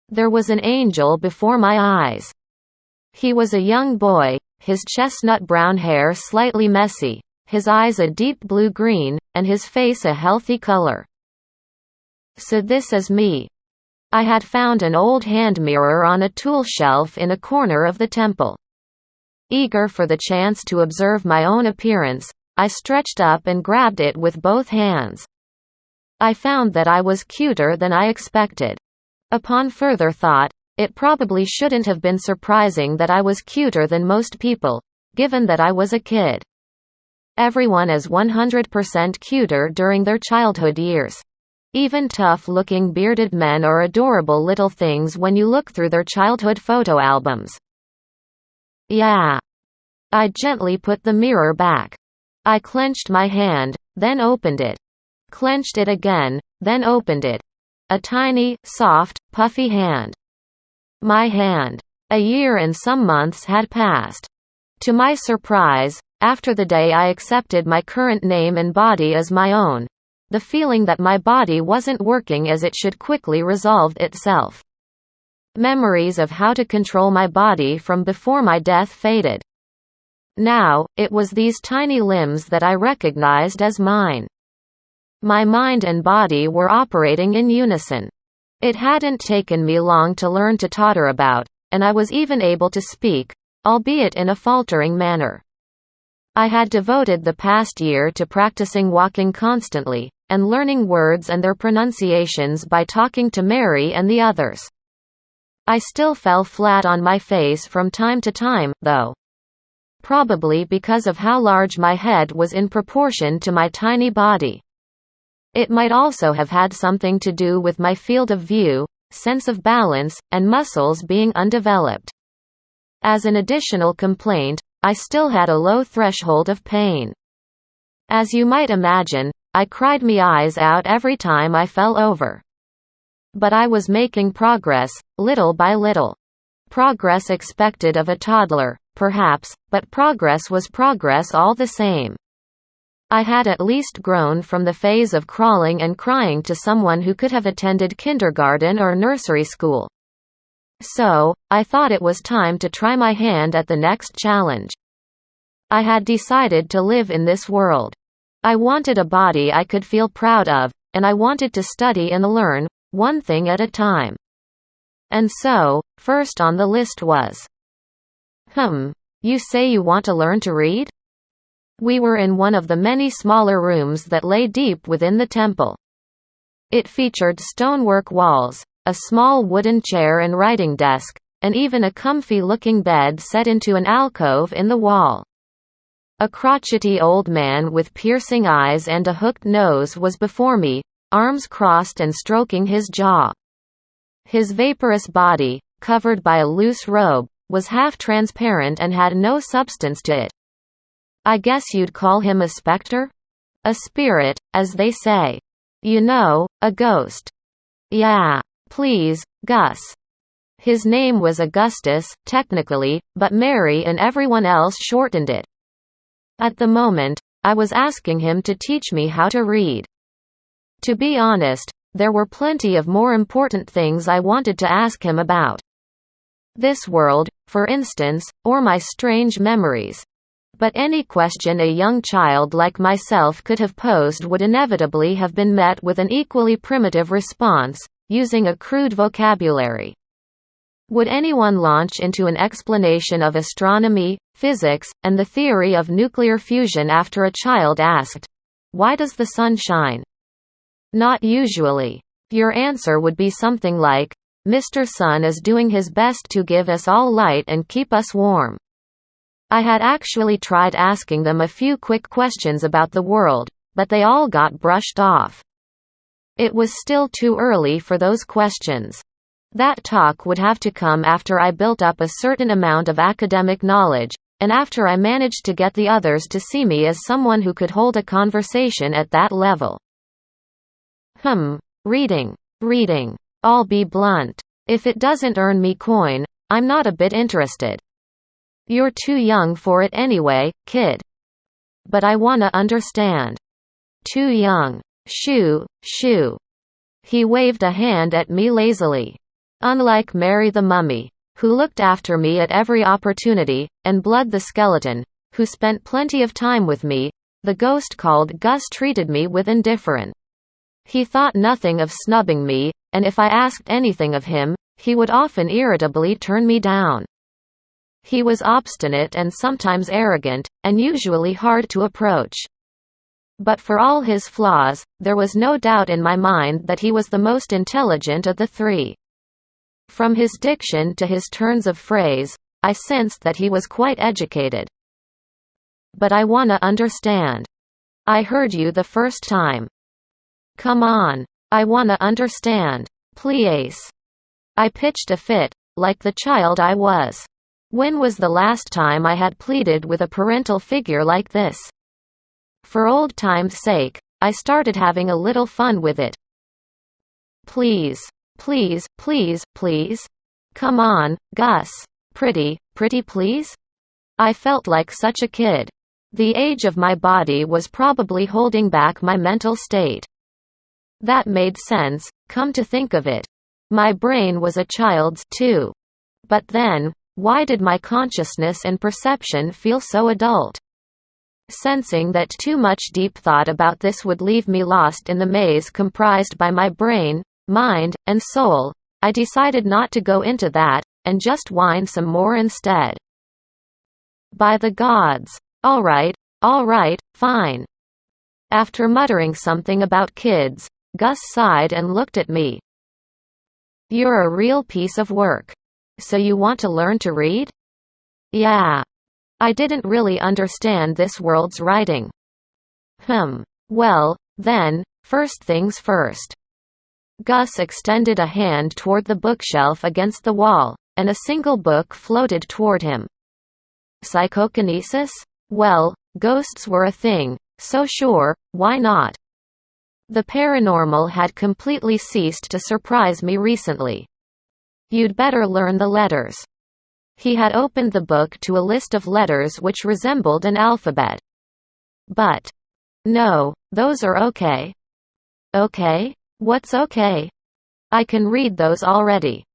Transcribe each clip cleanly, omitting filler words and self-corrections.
There was an angel before my eyes. He was a young boy, his chestnut brown hair slightly messy, his eyes a deep blue-green, and his face a healthy color. So this is me. I had found an old hand mirror on a tool shelf in a corner of the temple. Eager for the chance to observe my own appearance, I stretched up and grabbed it with both hands. I found that I was cuter than I expected. Upon further thought, it probably shouldn't have been surprising that I was cuter than most people, given that I was a kid. Everyone is 100% cuter during their childhood years. Even tough-looking bearded men are adorable little things when you look through their childhood photo albums. Yeah. I gently put the mirror back. I clenched my hand, then opened it. Clenched it again, then opened it. A tiny, soft, puffy hand. My hand. A year and some months had passed. To my surprise, after the day I accepted my current name and body as my own, the feeling that my body wasn't working as it should quickly resolved itself. Memories of how to control my body from before my death faded. Now, it was these tiny limbs that I recognized as mine. My mind and body were operating in unison. It hadn't taken me long to learn to totter about, and I was even able to speak, albeit in a faltering manner. I had devoted the past year to practicing walking constantly, and learning words and their pronunciations by talking to Mary and the others. I still fell flat on my face from time to time, though. Probably because of how large my head was in proportion to my tiny body. It might also have had something to do with my field of view, sense of balance, and muscles being undeveloped. As an additional complaint, I still had a low threshold of pain. As you might imagine, I cried my eyes out every time I fell over. But I was making progress, little by little. Progress expected of a toddler, perhaps, but progress was progress all the same. I had at least grown from the phase of crawling and crying to someone who could have attended kindergarten or nursery school. So, I thought it was time to try my hand at the next challenge. I had decided to live in this world. I wanted a body I could feel proud of, and I wanted to study and learn, one thing at a time. And so, first on the list was, you say you want to learn to read? We were in one of the many smaller rooms that lay deep within the temple. It featured stonework walls, a small wooden chair and writing desk, and even a comfy-looking bed set into an alcove in the wall. A crotchety old man with piercing eyes and a hooked nose was before me, arms crossed and stroking his jaw. His vaporous body, covered by a loose robe, was half-transparent and had no substance to it. I guess you'd call him a specter? A spirit, as they say. You know, a ghost. Yeah. Please, Gus. His name was Augustus, technically, but Mary and everyone else shortened it. At the moment, I was asking him to teach me how to read. To be honest, there were plenty of more important things I wanted to ask him about. This world, for instance, or my strange memories. But any question a young child like myself could have posed would inevitably have been met with an equally primitive response, using a crude vocabulary. Would anyone launch into an explanation of astronomy, physics, and the theory of nuclear fusion after a child asked, "Why does the sun shine?" Not usually. Your answer would be something like, "Mr. Sun is doing his best to give us all light and keep us warm." I had actually tried asking them a few quick questions about the world, but they all got brushed off. It was still too early for those questions. That talk would have to come after I built up a certain amount of academic knowledge, and after I managed to get the others to see me as someone who could hold a conversation at that level. Reading. I'll be blunt. If it doesn't earn me coin, I'm not a bit interested. You're too young for it anyway, kid. But I wanna understand. Too young. Shoo. He waved a hand at me lazily. Unlike Mary the mummy, who looked after me at every opportunity, and Blood the skeleton, who spent plenty of time with me, the ghost called Gus treated me with indifference. He thought nothing of snubbing me, and if I asked anything of him, he would often irritably turn me down. He was obstinate and sometimes arrogant, and usually hard to approach. But for all his flaws, there was no doubt in my mind that he was the most intelligent of the three. From his diction to his turns of phrase, I sensed that he was quite educated. But I wanna understand. I heard you the first time. Come on. I wanna understand. Please. I pitched a fit, like the child I was. When was the last time I had pleaded with a parental figure like this? For old time's sake, I started having a little fun with it. Please. Please, please, please. Come on, Gus. Pretty please? I felt like such a kid. The age of my body was probably holding back my mental state. That made sense, come to think of it. My brain was a child's, too. But then, why did my consciousness and perception feel so adult? Sensing that too much deep thought about this would leave me lost in the maze comprised by my brain, mind, and soul, I decided not to go into that, and just whine some more instead. By the gods. Alright, fine. After muttering something about kids, Gus sighed and looked at me. You're a real piece of work. So you want to learn to read? Yeah. I didn't really understand this world's writing. Well, then, first things first. Gus extended a hand toward the bookshelf against the wall, and a single book floated toward him. Psychokinesis? Well, ghosts were a thing, so sure, why not? The paranormal had completely ceased to surprise me recently. You'd better learn the letters. He had opened the book to a list of letters which resembled an alphabet. But. No, those are okay. Okay? What's okay? I can read those already.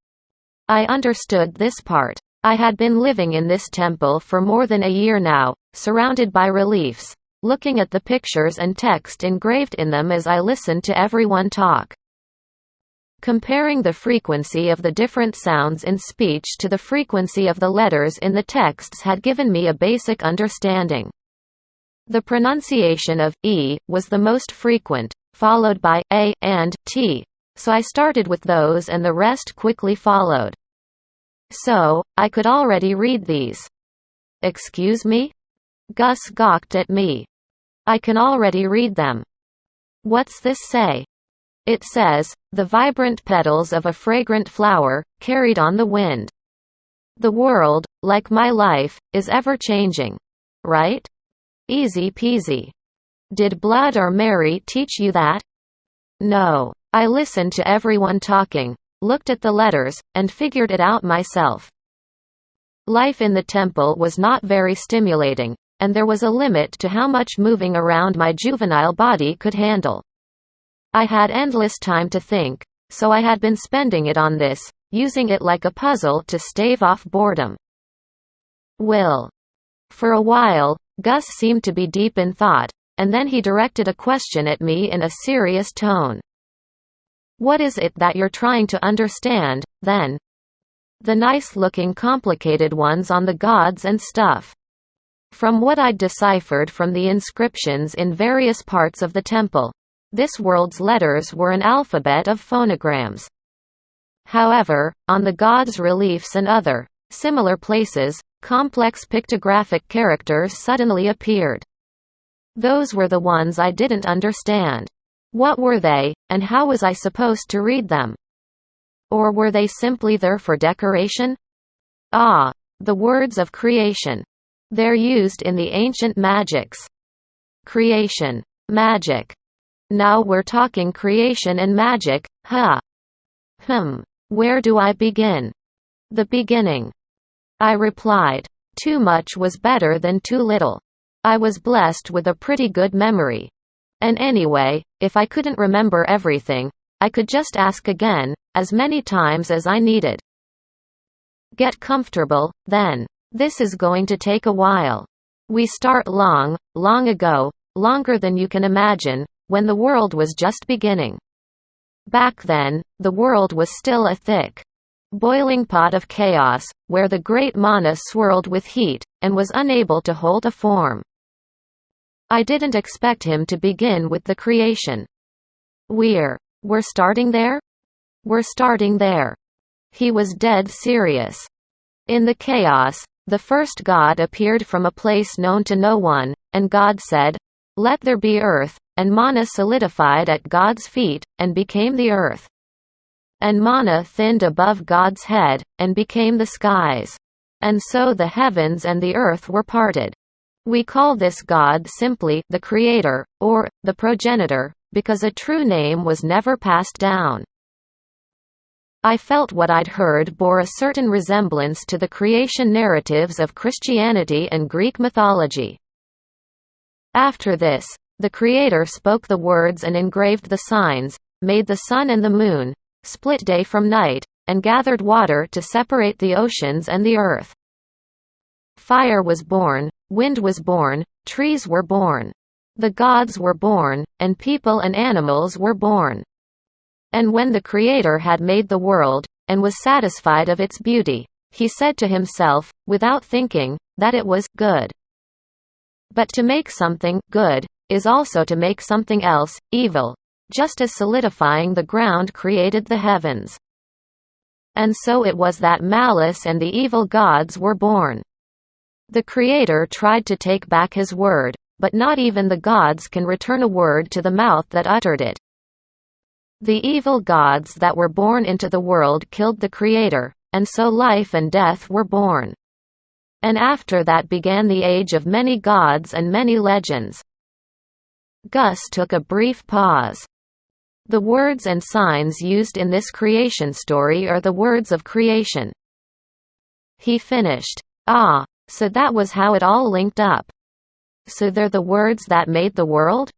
I understood this part. I had been living in this temple for more than a year now, surrounded by reliefs, looking at the pictures and text engraved in them as I listened to everyone talk. Comparing the frequency of the different sounds in speech to the frequency of the letters in the texts had given me a basic understanding. The pronunciation of E was the most frequent, followed by A and T, so I started with those and the rest quickly followed. So, I could already read these. Excuse me? Gus gawked at me. I can already read them. What's this say? It says, the vibrant petals of a fragrant flower, carried on the wind. The world, like my life, is ever-changing. Right? Easy peasy. Did Blood or Mary teach you that? No. I listened to everyone talking, looked at the letters, and figured it out myself. Life in the temple was not very stimulating, and there was a limit to how much moving around my juvenile body could handle. I had endless time to think, so I had been spending it on this, using it like a puzzle to stave off boredom. Will. For a while, Gus seemed to be deep in thought, and then he directed a question at me in a serious tone. What is it that you're trying to understand, then? The nice-looking complicated ones on the gods and stuff. From what I'd deciphered from the inscriptions in various parts of the temple, this world's letters were an alphabet of phonograms. However, on the gods' reliefs and other, similar places, complex pictographic characters suddenly appeared. Those were the ones I didn't understand. What were they, and how was I supposed to read them? Or were they simply there for decoration? Ah, the words of creation. They're used in the ancient magics. Creation. Magic. Now we're talking creation and magic, huh? Where do I begin? The beginning. I replied. Too much was better than too little. I was blessed with a pretty good memory. And anyway, if I couldn't remember everything, I could just ask again, as many times as I needed. Get comfortable, then. This is going to take a while. We start long, long ago, longer than you can imagine, when the world was just beginning. Back then, the world was still a thick, boiling pot of chaos, where the great mana swirled with heat, and was unable to hold a form. I didn't expect him to begin with the creation. We're starting there? We're starting there. He was dead serious. In the chaos, the first god appeared from a place known to no one, and God said, "Let there be earth," and mana solidified at God's feet, and became the earth. And mana thinned above God's head, and became the skies. And so the heavens and the earth were parted. We call this God simply the Creator, or the Progenitor, because a true name was never passed down. I felt what I'd heard bore a certain resemblance to the creation narratives of Christianity and Greek mythology. After this, the Creator spoke the words and engraved the signs, made the sun and the moon, split day from night, and gathered water to separate the oceans and the earth. Fire was born, wind was born, trees were born. The gods were born, and people and animals were born. And when the Creator had made the world, and was satisfied of its beauty, he said to himself, without thinking, that it was good. But to make something good is also to make something else evil, just as solidifying the ground created the heavens. And so it was that malice and the evil gods were born. The Creator tried to take back his word, but not even the gods can return a word to the mouth that uttered it. The evil gods that were born into the world killed the Creator, and so life and death were born. And after that began the age of many gods and many legends. Gus took a brief pause. The words and signs used in this creation story are the words of creation. He finished. Ah, so that was how it all linked up. So they're the words that made the world?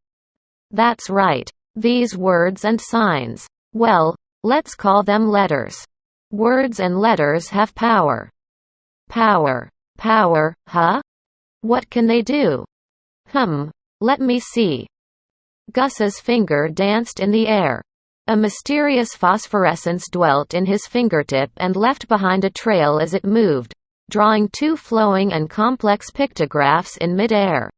That's right. These words and signs. Well, let's call them letters. Words and letters have power. Power. Power, huh? What can they do? Let me see. Gus's finger danced in the air. A mysterious phosphorescence dwelt in his fingertip and left behind a trail as it moved, drawing two flowing and complex pictographs in mid-air.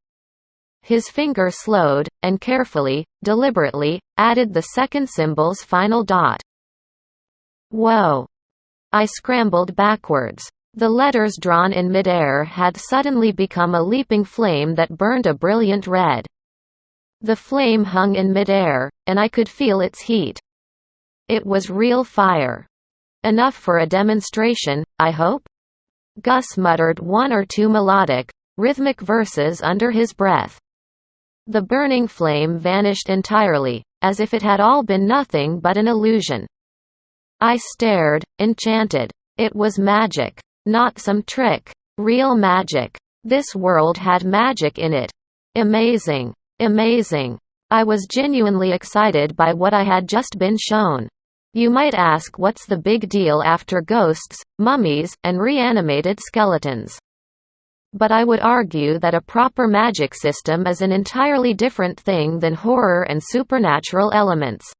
His finger slowed, and carefully, deliberately, added the second symbol's final dot. Whoa! I scrambled backwards. The letters drawn in mid-air had suddenly become a leaping flame that burned a brilliant red. The flame hung in mid-air, and I could feel its heat. It was real fire. Enough for a demonstration, I hope? Gus muttered one or two melodic, rhythmic verses under his breath. The burning flame vanished entirely, as if it had all been nothing but an illusion. I stared, enchanted. It was magic. Not some trick. Real magic. This world had magic in it. Amazing. Amazing. I was genuinely excited by what I had just been shown. You might ask, what's the big deal after ghosts, mummies, and reanimated skeletons? But I would argue that a proper magic system is an entirely different thing than horror and supernatural elements.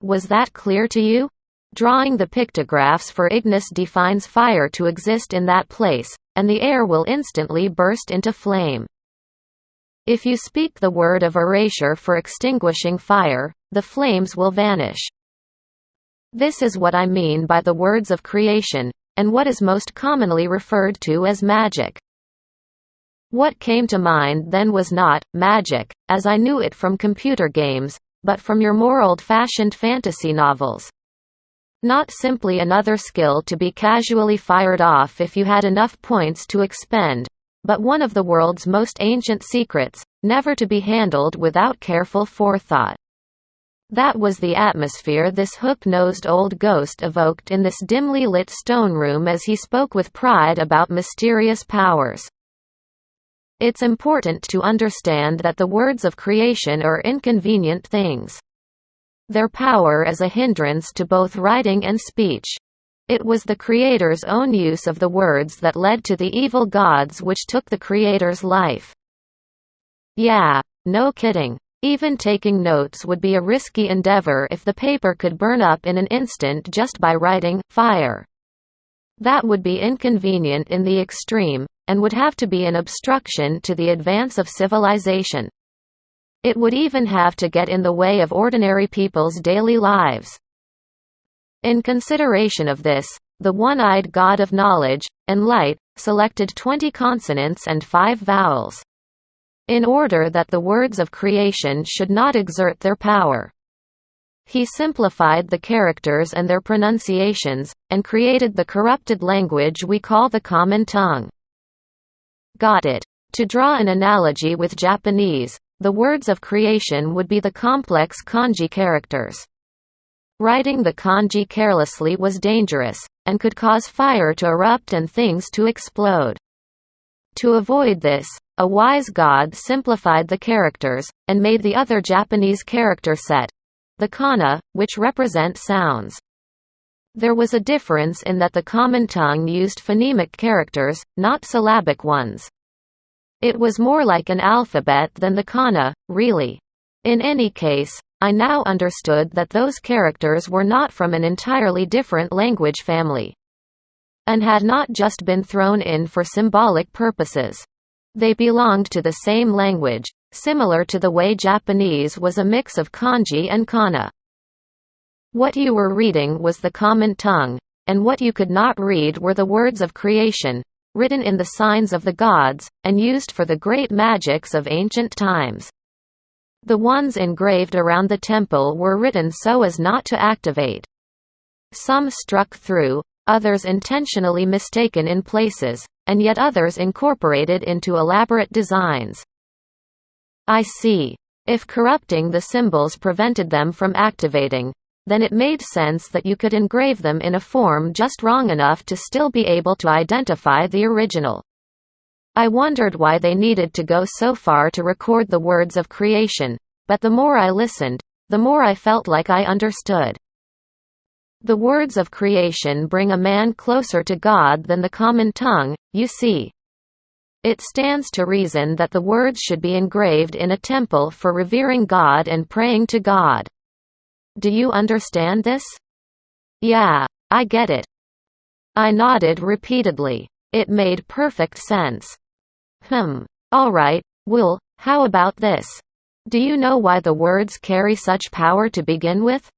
Was that clear to you? Drawing the pictographs for Ignis defines fire to exist in that place, and the air will instantly burst into flame. If you speak the word of erasure for extinguishing fire, the flames will vanish. This is what I mean by the words of creation, and what is most commonly referred to as magic. What came to mind then was not magic, as I knew it from computer games, but from your more old-fashioned fantasy novels. Not simply another skill to be casually fired off if you had enough points to expend, but one of the world's most ancient secrets, never to be handled without careful forethought. That was the atmosphere this hook-nosed old ghost evoked in this dimly lit stone room as he spoke with pride about mysterious powers. It's important to understand that the words of creation are inconvenient things. their power as a hindrance to both writing and speech. It was the creator's own use of the words that led to the evil gods which took the creator's life. Yeah, no kidding. Even taking notes would be a risky endeavor if the paper could burn up in an instant just by writing fire. That would be inconvenient in the extreme, and would have to be an obstruction to the advance of civilization. It would even have to get in the way of ordinary people's daily lives. In consideration of this, the one-eyed god of knowledge and light selected 20 consonants and 5 vowels, in order that the words of creation should not exert their power. He simplified the characters and their pronunciations, and created the corrupted language we call the common tongue. Got it. To draw an analogy with Japanese, the words of creation would be the complex kanji characters. Writing the kanji carelessly was dangerous, and could cause fire to erupt and things to explode. To avoid this, a wise god simplified the characters, and made the other Japanese character set, the kana, which represent sounds. There was a difference in that the common tongue used phonemic characters, not syllabic ones. It was more like an alphabet than the kana, really. In any case, I now understood that those characters were not from an entirely different language family, and had not just been thrown in for symbolic purposes. They belonged to the same language, similar to the way Japanese was a mix of kanji and kana. What you were reading was the common tongue, and what you could not read were the words of creation, written in the signs of the gods, and used for the great magics of ancient times. The ones engraved around the temple were written so as not to activate. Some struck through, others intentionally mistaken in places, and yet others incorporated into elaborate designs. I see. If corrupting the symbols prevented them from activating, then it made sense that you could engrave them in a form just wrong enough to still be able to identify the original. I wondered why they needed to go so far to record the words of creation, but the more I listened, the more I felt like I understood. The words of creation bring a man closer to God than the common tongue, you see. It stands to reason that the words should be engraved in a temple for revering God and praying to God. Do you understand this? Yeah, I get it. I nodded repeatedly. It made perfect sense. Alright, well, how about this? Do you know why the words carry such power to begin with?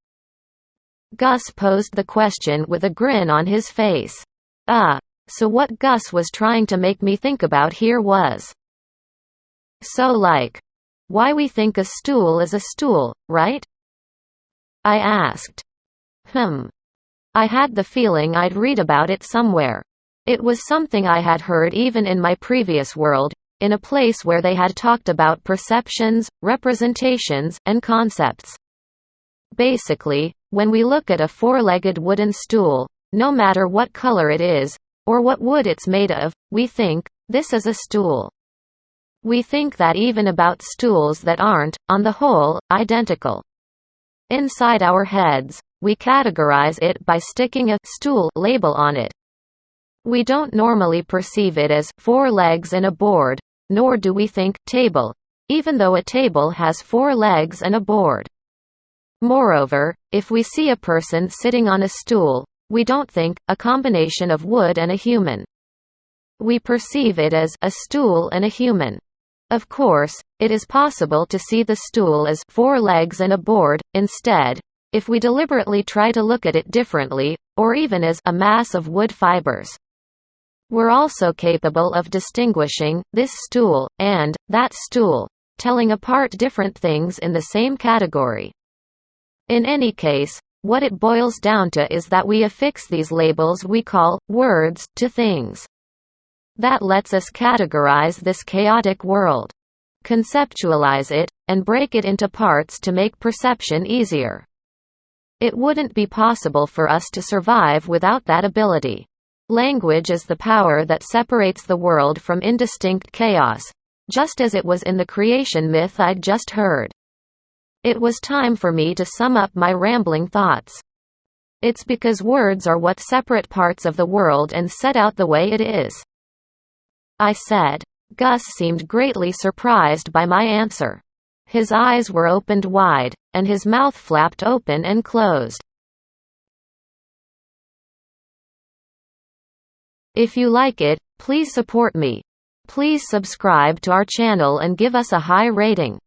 Gus posed the question with a grin on his face. So what Gus was trying to make me think about here was, why we think a stool is a stool, right? I asked. I had the feeling I'd read about it somewhere. It was something I had heard even in my previous world, in a place where they had talked about perceptions, representations, and concepts. Basically, when we look at a four-legged wooden stool, no matter what color it is, or what wood it's made of, we think, this is a stool. We think that even about stools that aren't, on the whole, identical. Inside our heads, we categorize it by sticking a stool label on it. We don't normally perceive it as 4 legs and a board, nor do we think table, even though a table has 4 legs and a board. Moreover, if we see a person sitting on a stool, we don't think a combination of wood and a human. We perceive it as a stool and a human. Of course, it is possible to see the stool as 4 legs and a board, instead, if we deliberately try to look at it differently, or even as a mass of wood fibers. We're also capable of distinguishing this stool and that stool, telling apart different things in the same category. In any case, what it boils down to is that we affix these labels we call words to things. That lets us categorize this chaotic world, conceptualize it, and break it into parts to make perception easier. It wouldn't be possible for us to survive without that ability. Language is the power that separates the world from indistinct chaos, just as it was in the creation myth I'd just heard. It was time for me to sum up my rambling thoughts. It's because words are what separate parts of the world and set out the way it is, I said. Gus seemed greatly surprised by my answer. His eyes were opened wide, and his mouth flapped open and closed. If you like it, please support me. Please subscribe to our channel and give us a high rating.